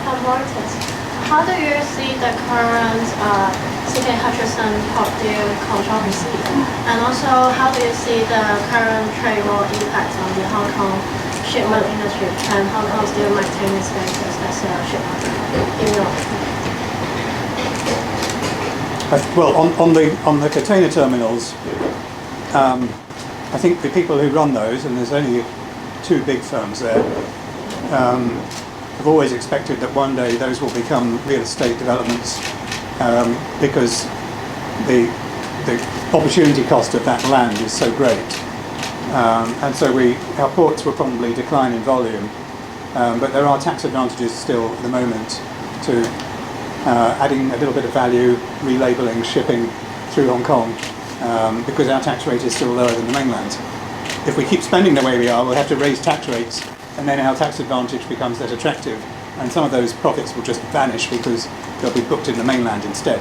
Martis, how do you see the current CK Hutchison port deal controversy? And also, how do you see the current trade war impact on the Hong Kong shipment industry? Can Hong Kong still maintain its status as a shipment in your Well, on the container terminals, I think the people who run those, and there's only two big firms there, have always expected that one day those will become real estate developments because the opportunity cost of that land is so great. And so our ports will probably decline in volume, but there are tax advantages still at the moment to adding a little bit of value, relabeling shipping through Hong Kong, because our tax rate is still lower than the mainland. If we keep spending the way we are, we'll have to raise tax rates, and then our tax advantage becomes less attractive, and some of those profits will just vanish because they'll be booked in the mainland instead.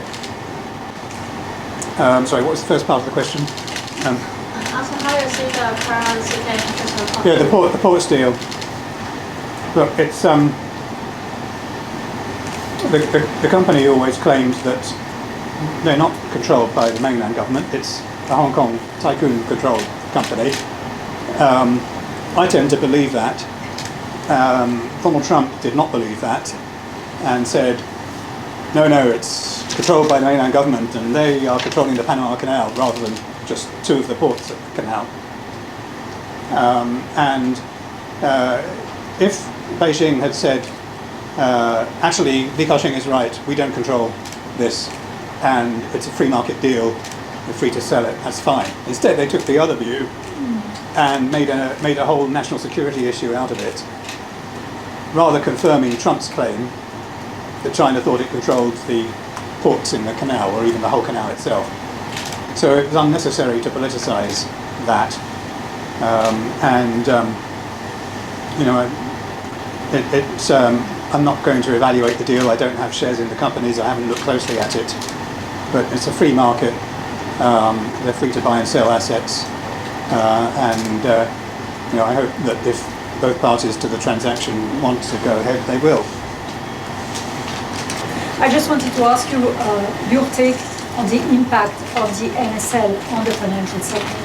Sorry, what was the first part of the question? Also, how do you see the current CK Hutchison port? Yeah, the ports deal. Look, it's the company always claims that they're not controlled by the mainland government. It's a Hong Kong tycoon-controlled company. I tend to believe that. Donald Trump did not believe that and said, no, it's controlled by the mainland government and they are controlling the Panama Canal rather than just two of the ports at the canal. If Beijing had said, actually, Li Ka-shing is right, we don't control this and it's a free market deal, we're free to sell it, that's fine. Instead, they took the other view and made a whole national security issue out of it, rather confirming Trump's claim that China thought it controlled the ports in the canal, or even the whole canal itself. So it was unnecessary to politicize that. I'm not going to evaluate the deal. I don't have shares in the companies. I haven't looked closely at it. But it's a free market. They're free to buy and sell assets. I hope that if both parties to the transaction want to go ahead, they will. I just wanted to ask you your take on the impact of the NSL on the financial sector.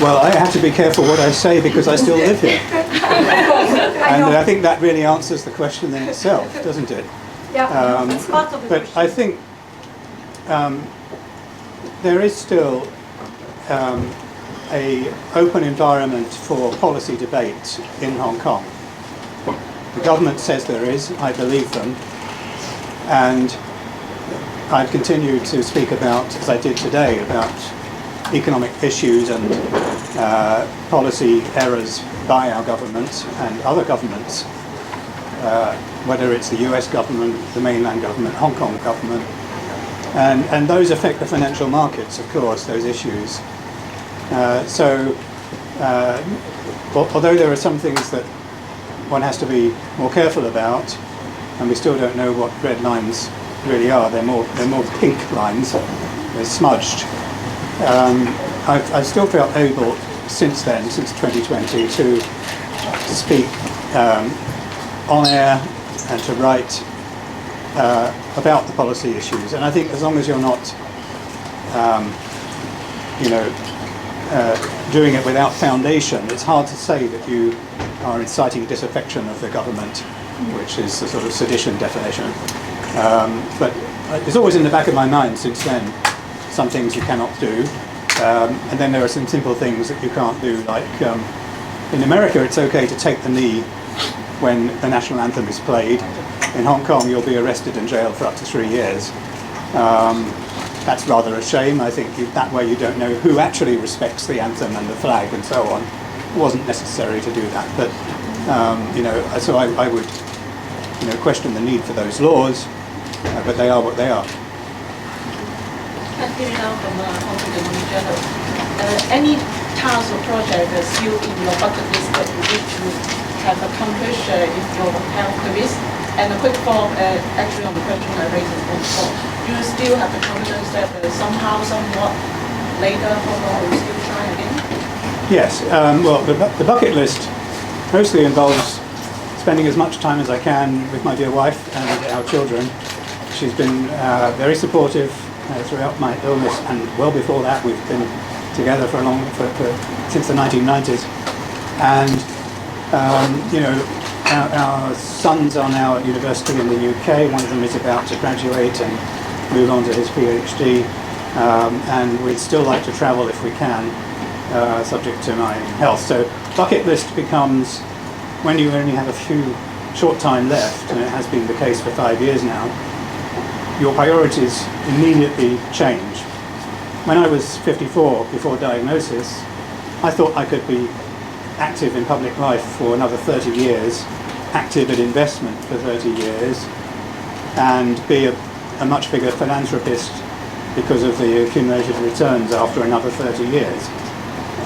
Well, I have to be careful what I say because I still live here. And I think that really answers the question in itself, doesn't it? Yeah, it's part of the but question. I think there is still an open environment for policy debate in Hong Kong. The government says there is, I believe them, and I've continued to speak about, as I did today, about economic issues and policy errors by our government and other governments, whether it's the US government, the mainland government, Hong Kong government, and those affect the financial markets, of course, those issues. Although there are some things that one has to be more careful about, and we still don't know what red lines really are. They're more pink lines. They're smudged. I've still felt able since then, since 2020, to speak on air and to write about the policy issues. And I think as long as you're not, doing it without foundation, it's hard to say that you are inciting disaffection of the government, which is the sort of sedition definition. But it's always in the back of my mind since then, some things you cannot do. And then there are some simple things that you can't do, like in America it's okay to take the knee when the national anthem is played. In Hong Kong you'll be arrested and jailed for up to 3 years. That's rather a shame. I think that way you don't know who actually respects the anthem and the flag and so on. It wasn't necessary to do that, but so I would question the need for those laws, but they are what they are. Any task or project that's still in your bucket list that you wish to have accomplished if your health service? And a quick follow-up actually on the question I raised before. Do you still have the confidence that somehow, somewhat later, Hong Kong will still try again? Yes. Well, the bucket list mostly involves spending as much time as I can with my dear wife and our children. She's been very supportive throughout my illness, and well before that. We've been together since the 1990s. And our sons are now at university in the UK. One of them is about to graduate and move on to his PhD. And we'd still like to travel if we can, subject to my health. So bucket list becomes, when you only have a short time left, and it has been the case for 5 years now, your priorities immediately change. When I was 54, before diagnosis, I thought I could be active in public life for another 30 years, active in investment for 30 years, and be a much bigger philanthropist because of the accumulated returns after another 30 years.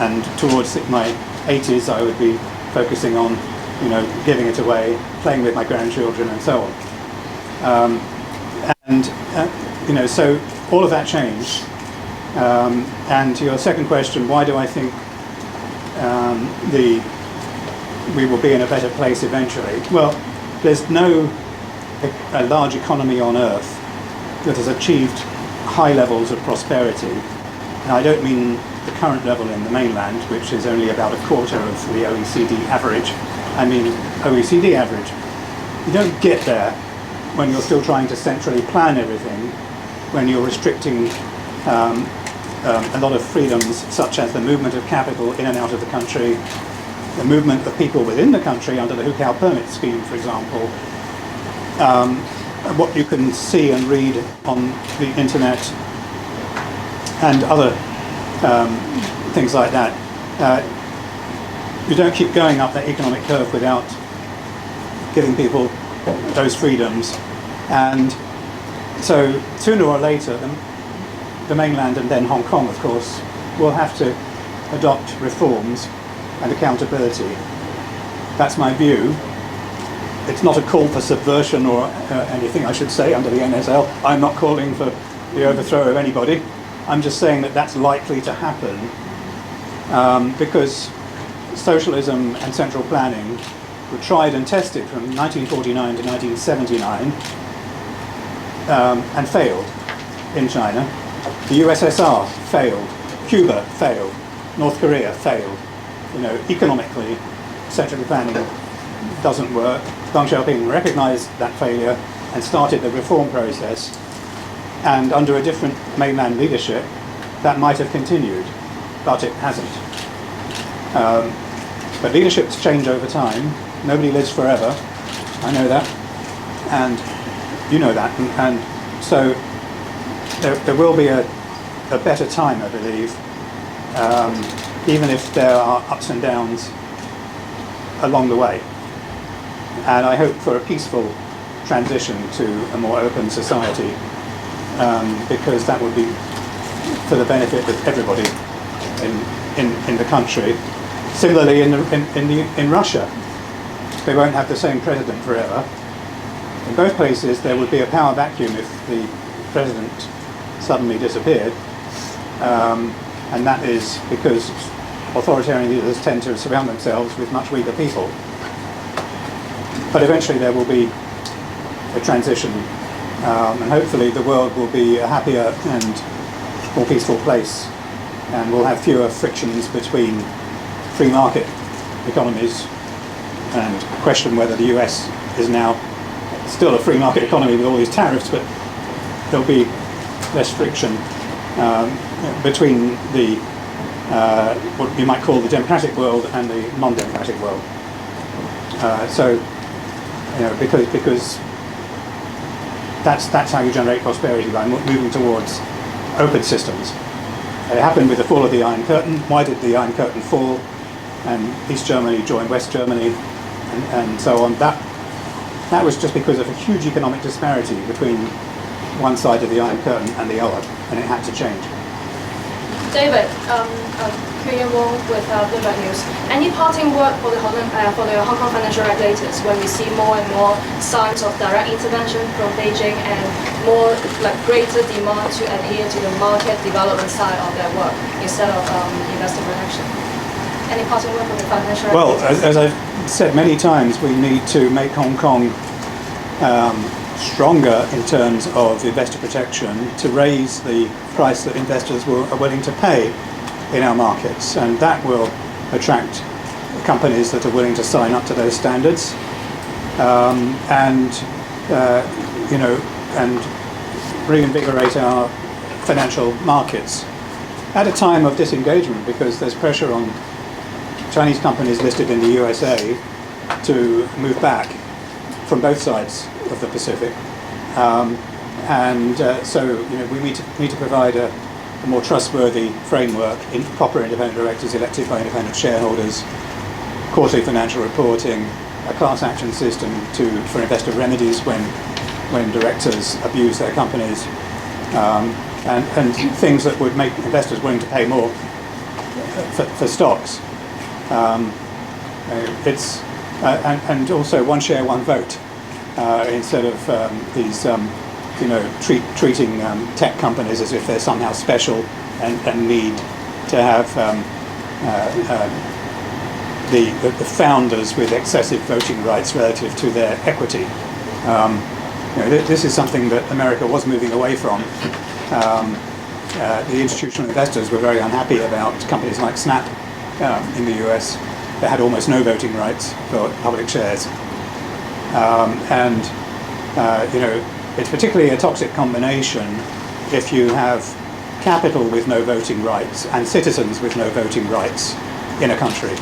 And towards my 80s, I would be focusing on, giving it away, playing with my grandchildren, and so on. So all of that changed. And to your second question, why do I think we will be in a better place eventually? Well, there's no a large economy on earth that has achieved high levels of prosperity. And I don't mean the current level in the mainland, which is only about a quarter of the OECD average. I mean OECD average. You don't get there when you're still trying to centrally plan everything, when you're restricting a lot of freedoms, such as the movement of capital in and out of the country, the movement of people within the country under the Hukau permit scheme, for example. What you can see and read on the internet and other things like that. You don't keep going up that economic curve without giving people those freedoms. And so sooner or later, the mainland and then Hong Kong, of course, will have to adopt reforms and accountability. That's my view. It's not a call for subversion or anything I should say under the NSL. I'm not calling for the overthrow of anybody. I'm just saying that that's likely to happen because socialism and central planning were tried and tested from 1949 to 1979 and failed in China. The USSR failed, Cuba failed, North Korea failed. Economically, central planning doesn't work. Deng Xiaoping recognized that failure and started the reform process. And under a different mainland leadership, that might have continued, but it hasn't. But leaderships change over time. Nobody lives forever. I know that, and you know that. And so there will be a better time, I believe, even if there are ups and downs along the way. And I hope for a peaceful transition to a more open society, because that would be for the benefit of everybody in the country. Similarly, in Russia, they won't have the same president forever. In both places, there would be a power vacuum if the president suddenly disappeared, and that is because authoritarian leaders tend to surround themselves with much weaker people. But eventually there will be a transition, and hopefully the world will be a happier and more peaceful place, and we'll have fewer frictions between free market economies, and question whether the US is now still a free market economy with all these tariffs, but there'll be less friction between the what you might call the democratic world and the non-democratic world. Because that's how you generate prosperity, by moving towards open systems. It happened with the fall of the Iron Curtain. Why did the Iron Curtain fall? And East Germany joined West Germany, and so on. That was just because of a huge economic disparity between one side of the Iron Curtain and the other, and it had to change. David, Kuyan Wong with Bloomberg News. Any parting word for the Hong Kong financial regulators when we see more and more signs of direct intervention from Beijing and more greater demand to adhere to the market development side of their work instead of investor protection? Any parting word for the financial regulators? Well, as I've said many times we need to make Hong Kong stronger in terms of investor protection to raise the price that investors are willing to pay in our markets, and that will attract companies that are willing to sign up to those standards, and reinvigorate our financial markets at a time of disengagement, because there's pressure on Chinese companies listed in the USA to move back from both sides of the Pacific, so we need to provide a more trustworthy framework, in proper independent directors elected by independent shareholders, quarterly financial reporting, a class action system for investor remedies when directors abuse their companies, and things that would make investors willing to pay more for stocks. And also one share, one vote, instead of these treating tech companies as if they're somehow special and need to have the founders with excessive voting rights relative to their equity. This is something that America was moving away from. The institutional investors were very unhappy about companies like Snap in the US that had almost no voting rights for public shares. It's particularly a toxic combination if you have capital with no voting rights and citizens with no voting rights in a country.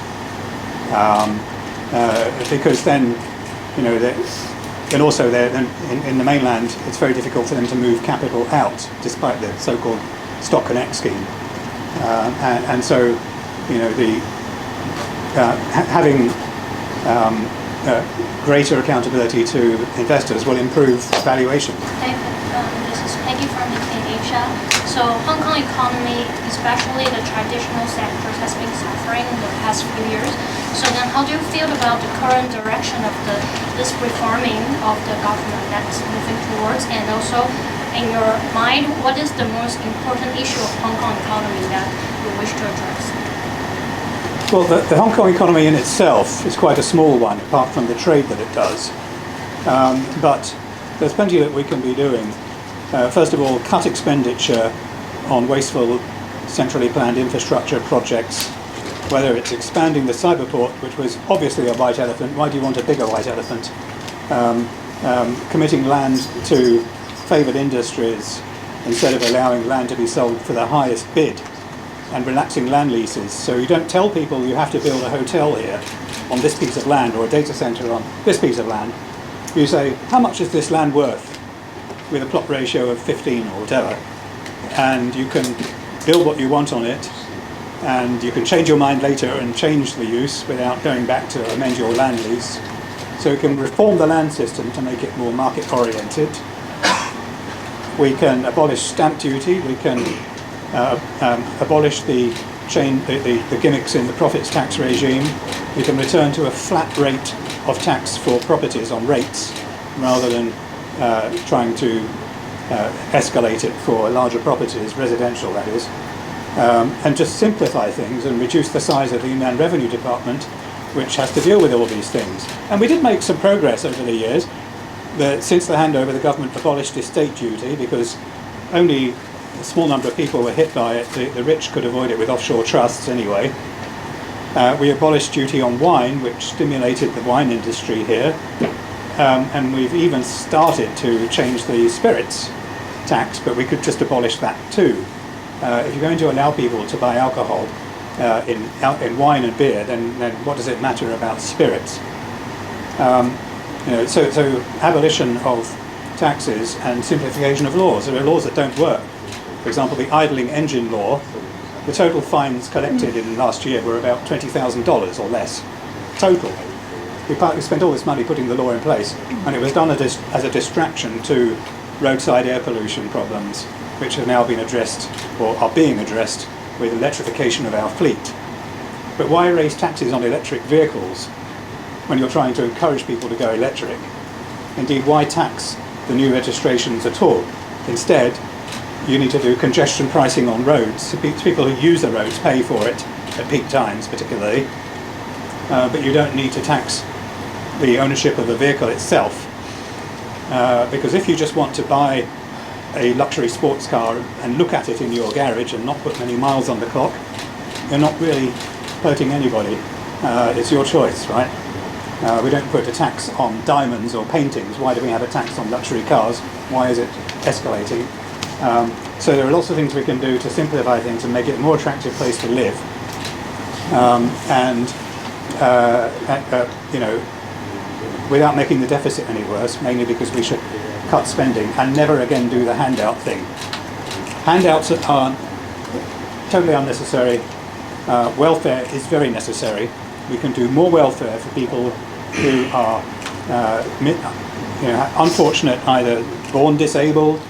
Because then, and also in the mainland, it's very difficult for them to move capital out, despite the so-called Stock Connect scheme. So, having greater accountability to investors will improve valuation. David, this is Peggy from Asia. So Hong Kong economy, especially the traditional sectors, has been suffering in the past few years. So then how do you feel about the current direction of this reforming of the government that's moving towards? And also, in your mind, what is the most important issue of Hong Kong economy that you wish to address? Well, the Hong Kong economy in itself is quite a small one, apart from the trade that it does. But there's plenty that we can be doing. First of all, cut expenditure on wasteful, centrally planned infrastructure projects, whether it's expanding the cyberport, which was obviously a white elephant. Why do you want a bigger white elephant? Committing land to favoured industries instead of allowing land to be sold for the highest bid, and relaxing land leases. So you don't tell people you have to build a hotel here on this piece of land or a data centre on this piece of land. You say, how much is this land worth, with a plot ratio of 15 or whatever, and you can build what you want on it, and you can change your mind later and change the use without going back to amend your land lease. So we can reform the land system to make it more market oriented. We can abolish stamp duty. We can abolish the gimmicks in the profits tax regime. We can return to a flat rate of tax for properties on rates, rather than trying to escalate it for larger properties, residential that is, and just simplify things and reduce the size of the Inland Revenue Department, which has to deal with all these things. And we did make some progress over the years. Since the handover, the government abolished estate duty because only a small number of people were hit by it. The rich could avoid it with offshore trusts anyway. We abolished duty on wine, which stimulated the wine industry here. And we've even started to change the spirits tax, but we could just abolish that too. If you're going to allow people to buy alcohol in wine and beer, then what does it matter about spirits? So abolition of taxes and simplification of laws. There are laws that don't work. For example, the idling engine law, the total fines collected in last year were about $20,000 or less. Total. We spent all this money putting the law in place, and it was done as a distraction to roadside air pollution problems, which have now been addressed, or are being addressed, with electrification of our fleet. But why raise taxes on electric vehicles when you're trying to encourage people to go electric? Indeed, why tax the new registrations at all? Instead, you need to do congestion pricing on roads. So people who use the roads pay for it at peak times particularly. but you don't need to tax the ownership of the vehicle itself. Because if you just want to buy a luxury sports car and look at it in your garage and not put many miles on the clock, you're not really hurting anybody. It's your choice, right? We don't put a tax on diamonds or paintings. Why do we have a tax on luxury cars? Why is it escalating? So there are lots of things we can do to simplify things and make it a more attractive place to live. Without making the deficit any worse, mainly because we should cut spending and never again do the handout thing. Handouts are totally unnecessary. Welfare is very necessary. We can do more welfare for people who are unfortunate, either born disabled,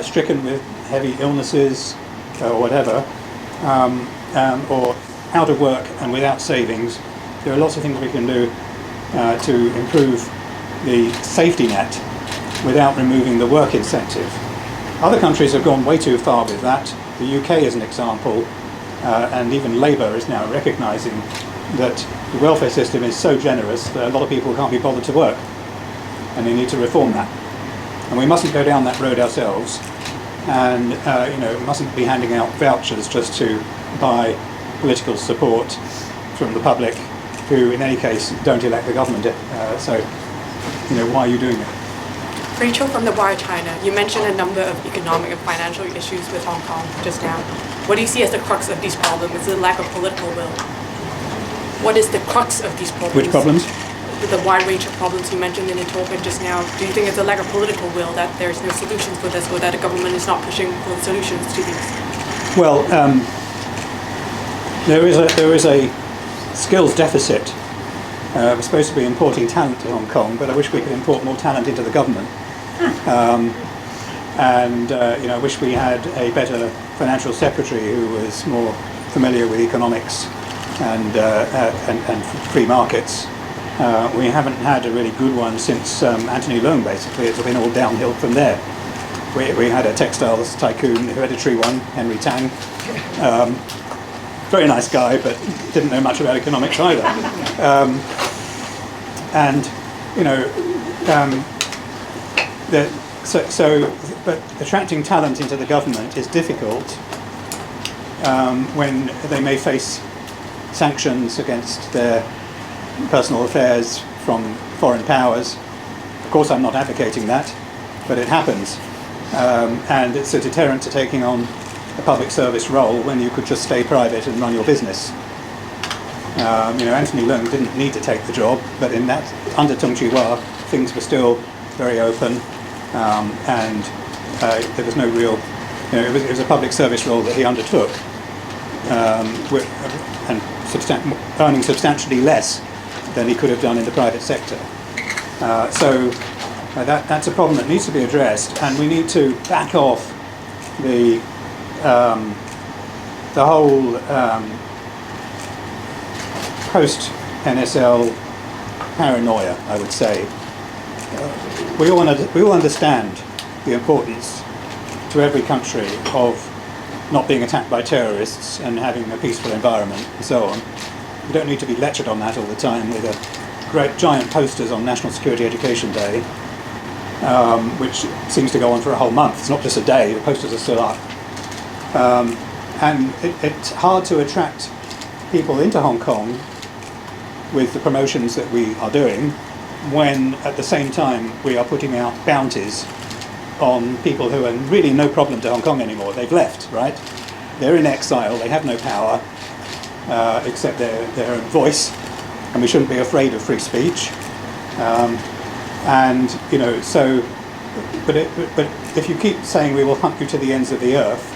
stricken with heavy illnesses or whatever, or out of work and without savings. There are lots of things we can do to improve the safety net without removing the work incentive. Other countries have gone way too far with that. The UK is an example, and even Labour is now recognising that the welfare system is so generous that a lot of people can't be bothered to work, and they need to reform that. And we mustn't go down that road ourselves, and mustn't be handing out vouchers just to buy political support from the public, who in any case don't elect the government. Why are you doing it? Rachel from The Wire China, you mentioned a number of economic and financial issues with Hong Kong just now. What do you see as the crux of these problems? Is the lack of political will? What is the crux of these problems? Which problems? The wide range of problems you mentioned in the talk and just now. Do you think it's a lack of political will, that there's no solutions for this, or that the government is not pushing for solutions to these? Well, there is a skills deficit. We're supposed to be importing talent to Hong Kong, but I wish we could import more talent into the government. I wish we had a better financial secretary who was more familiar with economics and free markets. We haven't had a really good one since Anthony Leung, basically. It's been all downhill from there. We had a textiles tycoon, hereditary one, Henry Tang. Very nice guy, but didn't know much about economics either. But attracting talent into the government is difficult when they may face sanctions against their personal affairs from foreign powers. Of course, I'm not advocating that, but it happens. And it's a deterrent to taking on a public service role when you could just stay private and run your business. Anthony Leung didn't need to take the job, but in that, under Tung Chee-hwa, things were still very open, and there was no real, it was a public service role that he undertook, and earning substantially less than he could have done in the private sector. That's a problem that needs to be addressed, and we need to back off the whole post-NSL paranoia, I would say. We all understand the importance to every country of not being attacked by terrorists and having a peaceful environment and so on. We don't need to be lectured on that all the time with great giant posters on National Security Education Day, which seems to go on for a whole month. It's not just a day, the posters are still up. And it's hard to attract people into Hong Kong with the promotions that we are doing when at the same time we are putting out bounties on people who are really no problem to Hong Kong anymore. They've left, right? They're in exile, they have no power except their own voice, and we shouldn't be afraid of free speech. But if you keep saying we will hunt you to the ends of the earth,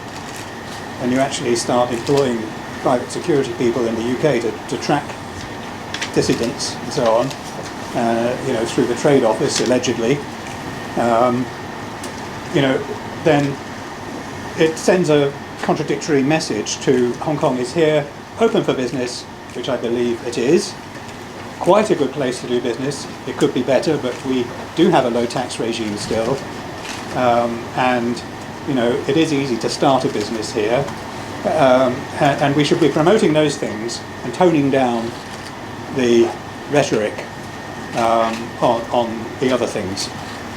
and you actually start employing private security people in the UK to track dissidents and so on, through the Trade Office allegedly, then it sends a contradictory message to Hong Kong is here, open for business, which I believe it is. Quite a good place to do business. It could be better, but we do have a low tax regime still, and it is easy to start a business here, and we should be promoting those things and toning down the rhetoric on the other things.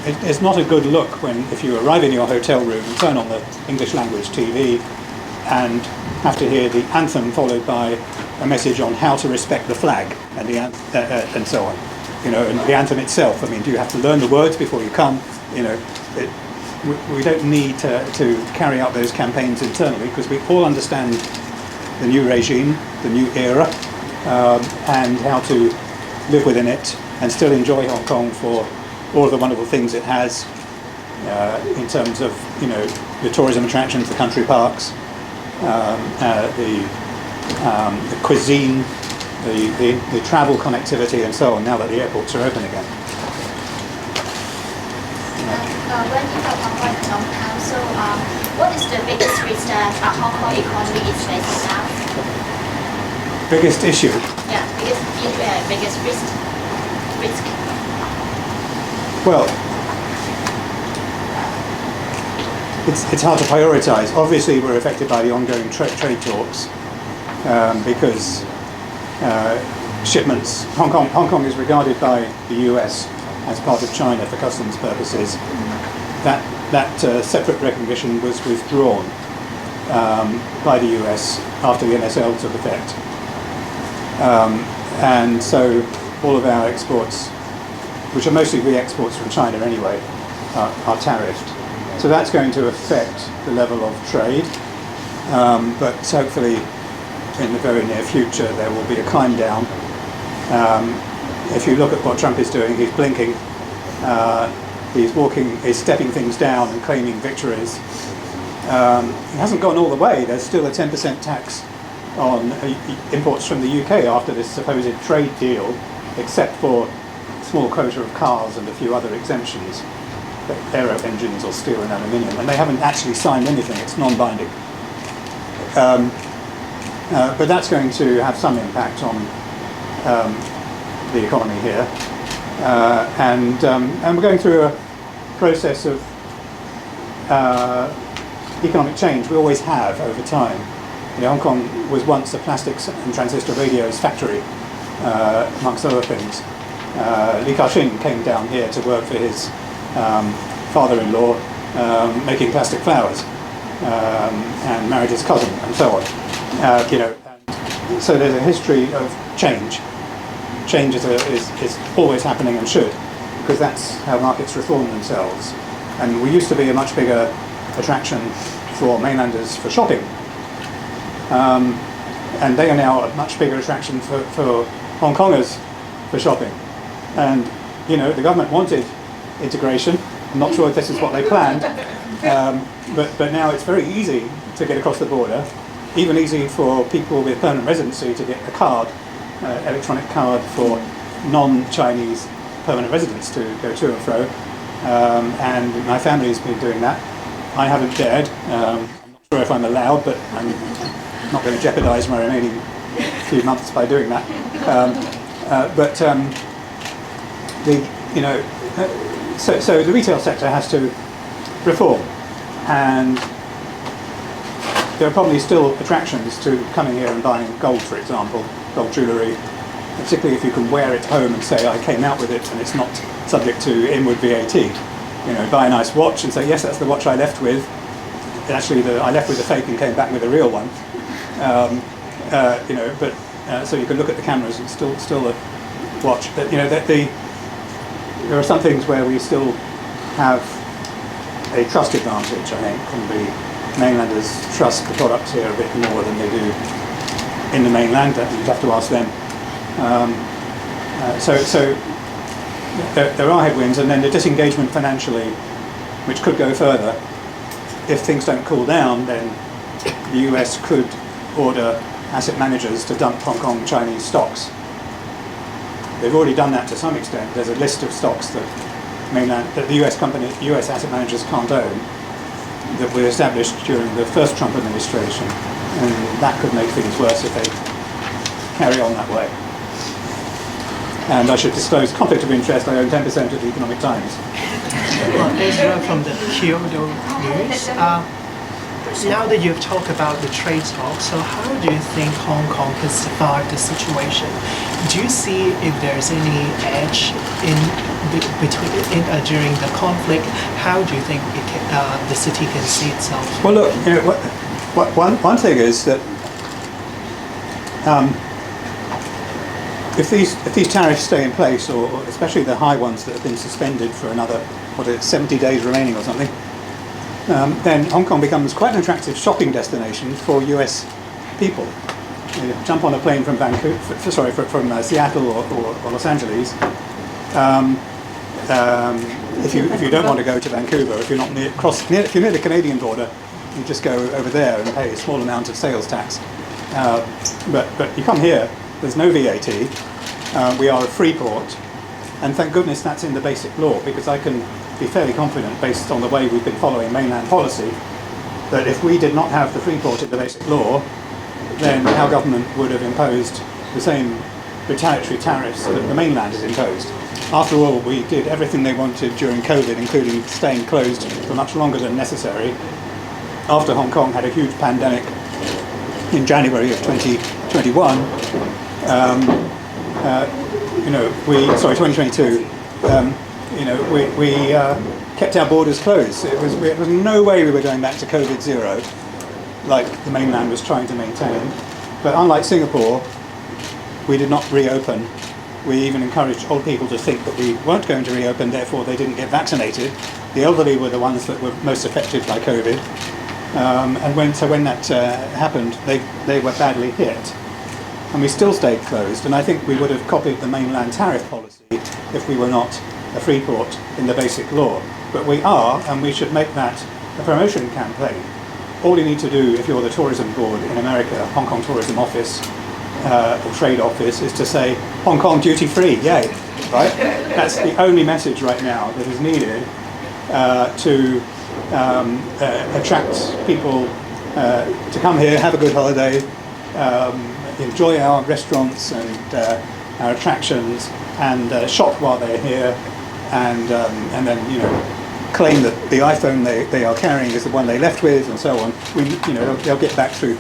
It's not a good look if you arrive in your hotel room and turn on the English language TV and have to hear the anthem followed by a message on how to respect the flag and so on. And the anthem itself. I mean, do you have to learn the words before you come? We don't need to carry out those campaigns internally because we all understand the new regime, the new era, and how to live within it and still enjoy Hong Kong for all of the wonderful things it has in terms of the tourism attractions, the country parks, the cuisine, the travel connectivity, and so on. Now that the airports are open again. When you talk Hong Kong economic council, what is the biggest risk that Hong Kong economy is facing now? Biggest issue? Yeah, biggest risk. Well, it's hard to prioritise. Obviously, we're affected by the ongoing trade talks because shipments. Hong Kong is regarded by the US as part of China for customs purposes. That separate recognition was withdrawn by the US after the NSL took effect, and so all of our exports, which are mostly re-exports from China anyway, are tariffed. So that's going to affect the level of trade, but hopefully in the very near future there will be a climb down. If you look at what Trump is doing, he's blinking, he's stepping things down and claiming victories. He hasn't gone all the way. There's still a 10% tax on imports from the UK after this supposed trade deal, except for a small quota of cars and a few other exemptions, aero engines or steel and aluminium, and they haven't actually signed anything. It's non-binding. But that's going to have some impact on the economy here, and we're going through a process of economic change. We always have over time. Hong Kong was once a plastics and transistor radios factory, amongst other things. Li Ka-shing came down here to work for his father-in-law, making plastic flowers, and married his cousin, and so on. So there's a history of change. Change is always happening and should, because that's how markets reform themselves. And we used to be a much bigger attraction for mainlanders for shopping, and they are now a much bigger attraction for Hong Kongers for shopping. And the government wanted integration. I'm not sure if this is what they planned, but now it's very easy to get across the border, even easy for people with permanent residency to get a card, electronic card for non-Chinese permanent residents to go to and fro. And my family's been doing that. I haven't dared. I'm not sure if I'm allowed, but I'm not going to jeopardise my remaining few months by doing that. So the retail sector has to reform, and there are probably still attractions to coming here and buying gold, for example, gold jewellery, particularly if you can wear it home and say, I came out with it and it's not subject to inward VAT. Buy a nice watch and say, yes, that's the watch I left with. Actually, I left with a fake and came back with a real one. So you can look at the cameras and still a watch. But there are some things where we still have a trust advantage, I think, and the mainlanders trust the products here a bit more than they do in the mainland. You'd have to ask them. So there are headwinds, and then the disengagement financially, which could go further. If things don't cool down, then the US could order asset managers to dump Hong Kong Chinese stocks. They've already done that to some extent. There's a list of stocks that the US asset managers can't own, that were established during the first Trump administration, and that could make things worse if they carry on that way. And I should disclose conflict of interest. I own 10% of the Economic Times. Well, Ezra from the Kyoto News. Now that you've talked about the trade talk, so how do you think Hong Kong can survive the situation? Do you see if there's any edge during the conflict? How do you think the city can see itself? Well, look, one thing is that if these tariffs stay in place, or especially the high ones that have been suspended for another 70 days remaining or something, then Hong Kong becomes quite an attractive shopping destination for US people. You jump on a plane from from Seattle or Los Angeles. If you don't want to go to Vancouver, if you're not if you're near the Canadian border, you just go over there and pay a small amount of sales tax. But you come here, there's no VAT. We are a free port, and thank goodness that's in the basic law, because I can be fairly confident, based on the way we've been following mainland policy, that if we did not have the free port in the basic law, then our government would have imposed the same retaliatory tariffs that the mainland has imposed. After all, we did everything they wanted during COVID, including staying closed for much longer than necessary. After Hong Kong had a huge pandemic in January of 2021, 2022, we kept our borders closed. It was no way we were going back to COVID zero, like the mainland was trying to maintain. But unlike Singapore, we did not reopen. We even encouraged old people to think that we weren't going to reopen, therefore they didn't get vaccinated. The elderly were the ones that were most affected by COVID. And when that happened, they were badly hit. And we still stayed closed, and I think we would have copied the mainland tariff policy if we were not a free port in the basic law. But we are, and we should make that a promotion campaign. All you need to do, if you're the tourism board in America, Hong Kong Tourism Office, or Trade Office, is to say, Hong Kong duty free, yay, right? That's the only message right now that is needed to attract people to come here, have a good holiday, enjoy our restaurants and our attractions, and shop while they're here, and then claim that the iPhone they are carrying is the one they left with, and so on. They'll get back through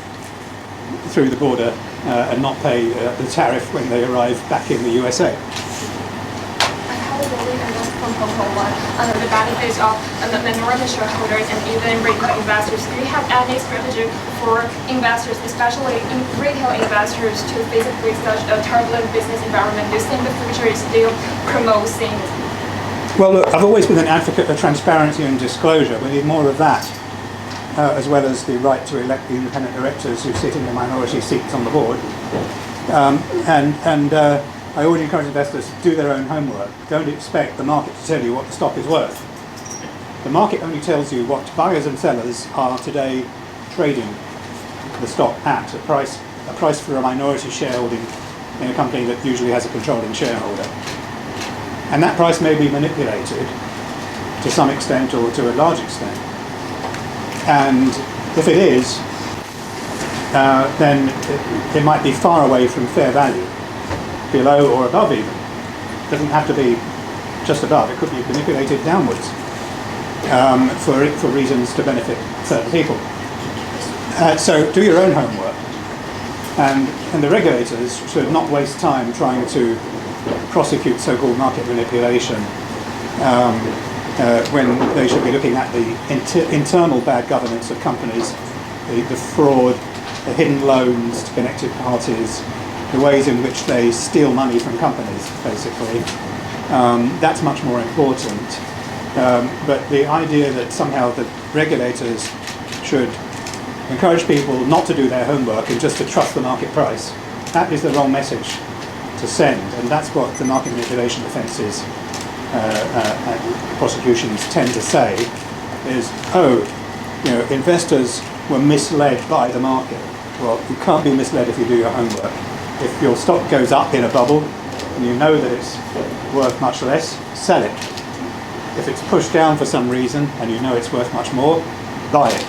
the border and not pay the tariff when they arrive back in the USA. From Hong Kong one, under the benefits of minority shareholders and even retail investors, do you have any strategy for investors, especially in retail investors, to physically such a turbulent business environment? Do you think the future is still promoting? Well, look, I've always been an advocate of transparency and disclosure. We need more of that, as well as the right to elect the independent directors who sit in the minority seats on the board. I always encourage investors to do their own homework. Don't expect the market to tell you what the stock is worth. The market only tells you what buyers and sellers are today trading the stock at, a price for a minority shareholding in a company that usually has a controlling shareholder. And that price may be manipulated to some extent or to a large extent. And if it is, then it might be far away from fair value. Below or above even. It doesn't have to be just above, it could be manipulated downwards for reasons to benefit certain people. So do your own homework, and the regulators should not waste time trying to prosecute so-called market manipulation when they should be looking at the internal bad governance of companies, the fraud, the hidden loans to connected parties, the ways in which they steal money from companies, basically. That's much more important. But the idea that somehow the regulators should encourage people not to do their homework and just to trust the market price, that is the wrong message to send. And that's what the market manipulation offences prosecutions tend to say, is, investors were misled by the market. Well, you can't be misled if you do your homework. If your stock goes up in a bubble and you know that it's worth much less, sell it. If it's pushed down for some reason and you know it's worth much more, buy it.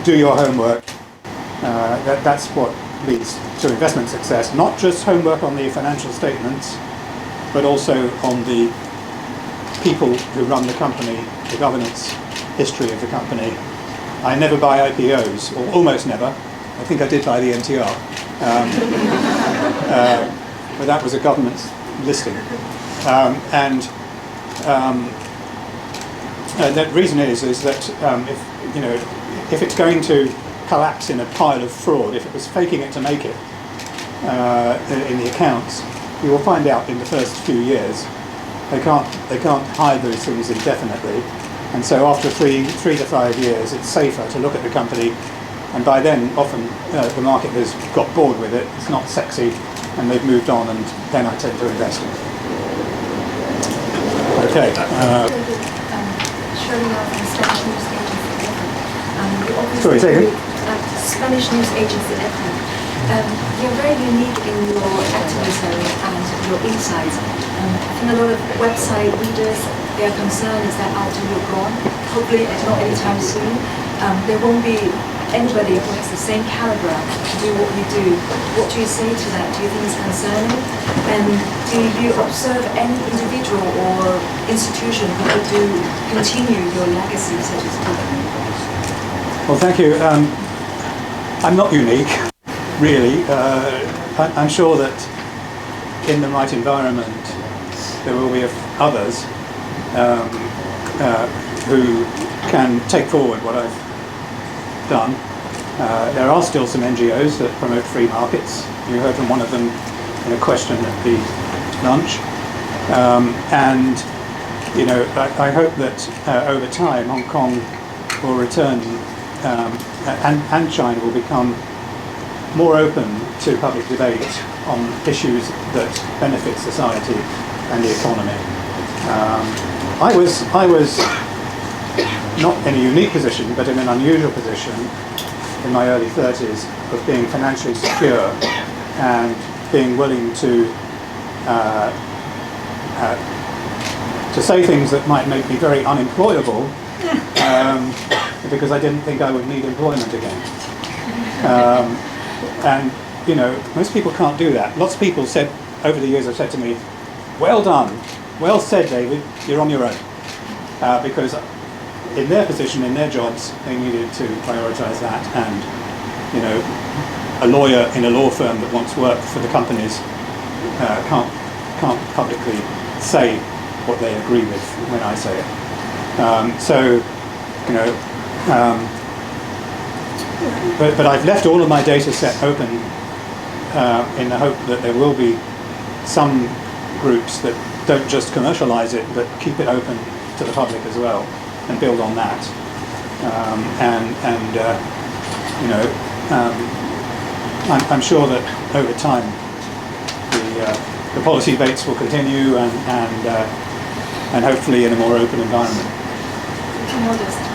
Do your homework. That's what leads to investment success. Not just homework on the financial statements, but also on the people who run the company, the governance history of the company. I never buy IPOs, or almost never. I think I did buy the MTR. But that was a government listing. The reason is that if it's going to collapse in a pile of fraud, if it was faking it to make it in the accounts, you will find out in the first few years. They can't hide those things indefinitely, and so after three to 5 years, it's safer to look at the company, and by then often the market has got bored with it. It's not sexy, and they've moved on, and then I tend to invest in it. Okay. Shirley from Spanish news agency. Sorry, say again? Spanish news agency. You're very unique in your activism and your insights. I think a lot of website readers, their concern is that after you're gone, hopefully not anytime soon, there won't be anybody who has the same caliber to do what you do. What do you say to that? Do you think it's concerning? And do you observe any individual or institution who could continue your legacy, so to speak? Well, thank you. I'm not unique, really. I'm sure that in the right environment, there will be others who can take forward what I've done. There are still some NGOs that promote free markets. You heard from one of them in a question at the lunch. And I hope that over time Hong Kong will return and China will become more open to public debate on issues that benefit society and the economy. I was not in a unique position, but in an unusual position in my early 30s of being financially secure and being willing to say things that might make me very unemployable because I didn't think I would need employment again. And most people can't do that. Lots of people said over the years have said to me, "Well done, well said, David. You're on your own," because in their position, in their jobs, they needed to prioritise that. And a lawyer in a law firm that wants work for the companies can't publicly say what they agree with when I say it. But I've left all of my data set open in the hope that there will be some groups that don't just commercialize it, but keep it open to the public as well, and build on that. I'm sure that over time the policy debates will continue, and hopefully in a more open environment. Modest.